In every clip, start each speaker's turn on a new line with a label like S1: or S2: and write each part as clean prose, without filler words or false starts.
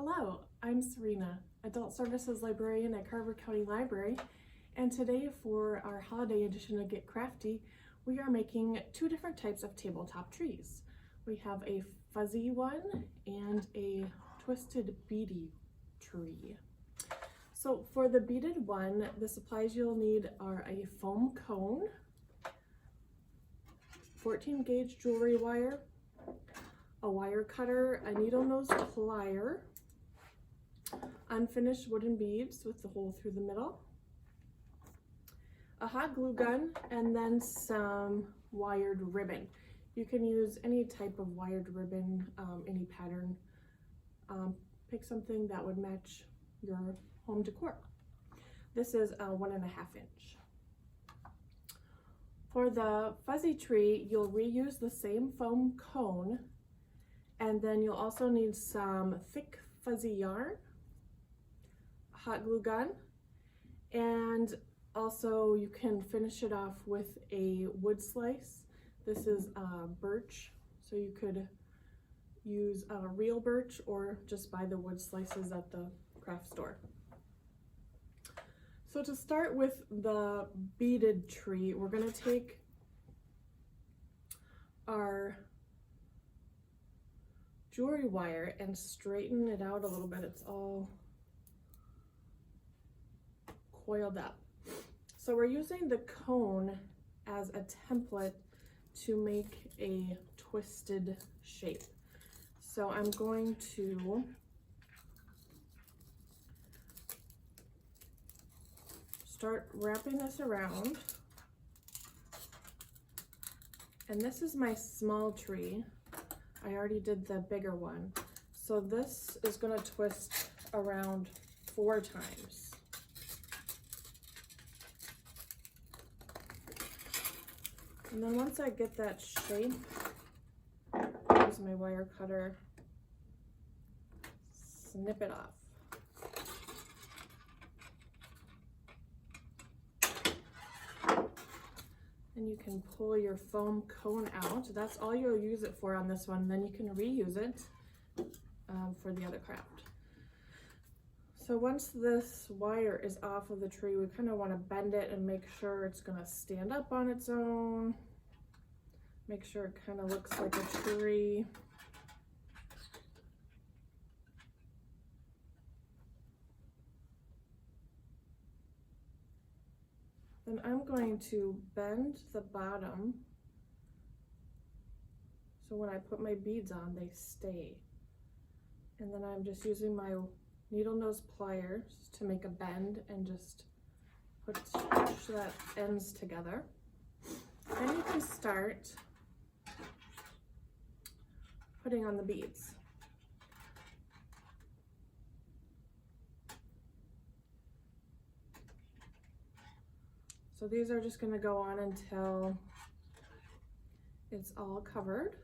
S1: Hello, I'm Syrena, Adult Services Librarian at Carver County Library, and today for our holiday edition of Get Crafty, we are making two different types of tabletop trees. We have a fuzzy one and a twisted beady tree. So for the beaded one, the supplies you'll need are a foam cone, 14 gauge jewelry wire, a wire cutter, a needle nose plier, unfinished wooden beads with the hole through the middle, a hot glue gun, and then some wired ribbon. You can use any type of wired ribbon, any pattern. Pick something that would match your home decor. This is a 1.5 inch. For the fuzzy tree, you'll reuse the same foam cone, and then you'll also need some thick fuzzy yarn, hot glue gun, and also you can finish it off with a wood slice. This is birch, so you could use real birch or just buy the wood slices at the craft store. So to start with the beaded tree, we're going to take our jewelry wire and straighten it out a little bit. It's all coiled up. So we're using the cone as a template to make a twisted shape. So I'm going to start wrapping this around. And this is my small tree. I already did the bigger one. So this is going to twist around 4 times. And then once I get that shape, use my wire cutter, snip it off. And you can pull your foam cone out. That's all you'll use it for on this one. Then you can reuse it for the other craft. So once this wire is off of the tree, we kind of want to bend it and make sure it's going to stand up on its own. Make sure it kind of looks like a tree. Then I'm going to bend the bottom so when I put my beads on, they stay. And then I'm just using my needle nose pliers to make a bend and just push that ends together. Then you can start putting on the beads. So these are just going to go on until it's all covered.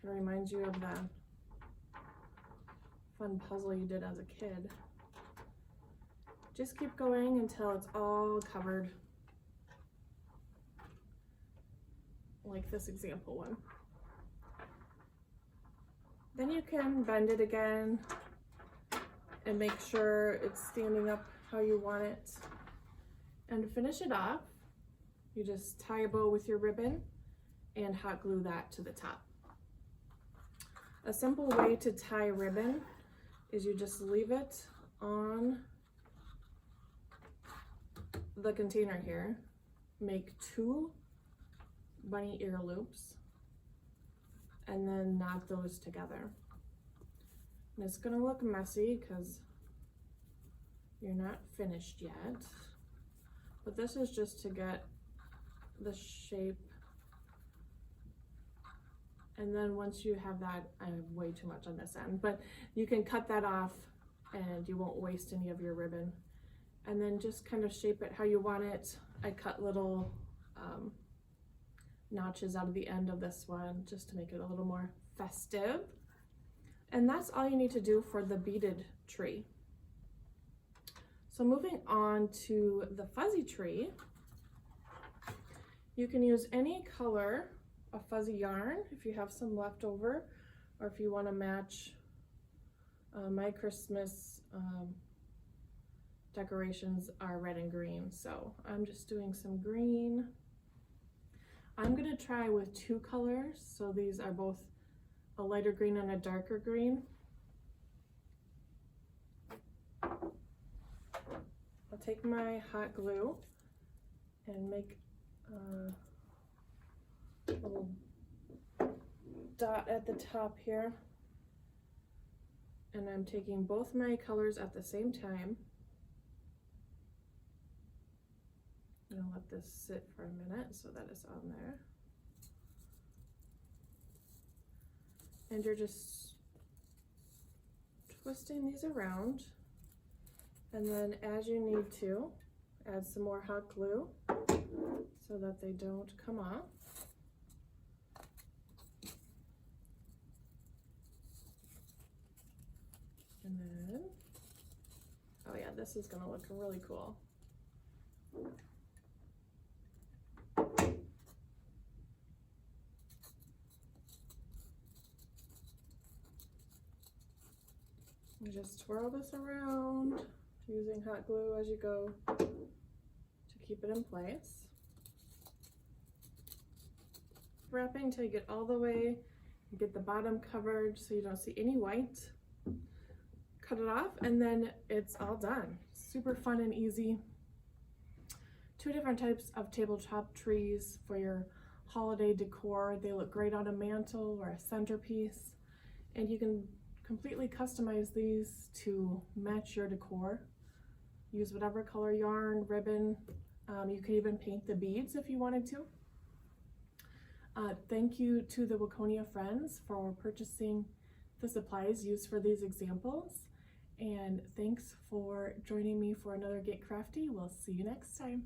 S1: Can remind you of the fun puzzle you did as a kid. Just keep going until it's all covered, like this example one. Then you can bend it again and make sure it's standing up how you want it. And to finish it off, you just tie a bow with your ribbon and hot glue that to the top. A simple way to tie ribbon is you just leave it on the container here, make 2 bunny ear loops, and then knot those together. And it's gonna look messy because you're not finished yet, but this is just to get the shape. And then once you have that, I have way too much on this end, but you can cut that off and you won't waste any of your ribbon. And then just kind of shape it how you want it. I cut little notches out of the end of this one just to make it a little more festive. And that's all you need to do for the beaded tree. So moving on to the fuzzy tree, you can use any color of fuzzy yarn if you have some left over, or if you want to match My Christmas decorations are red and green, so I'm just doing some green. I'm gonna try with 2 colors, so these are both a lighter green and a darker green. I'll take my hot glue and make a little dot at the top here. And I'm taking both my colors at the same time. I'm gonna let this sit for a minute so that it's on there. And you're just twisting these around. And then as you need to, add some more hot glue so that they don't come off. And then, oh yeah, this is gonna look really cool. You just twirl this around using hot glue as you go to keep it in place. Wrapping till you get all the way, you get the bottom covered so you don't see any white. Cut it off and then it's all done. Super fun and easy. 2 different types of tabletop trees for your holiday decor. They look great on a mantle or a centerpiece, and you can completely customize these to match your decor. Use whatever color yarn, ribbon. You could even paint the beads if you wanted to. Thank you to the Waconia friends for purchasing the supplies used for these examples. And thanks for joining me for another Get Crafty. We'll see you next time.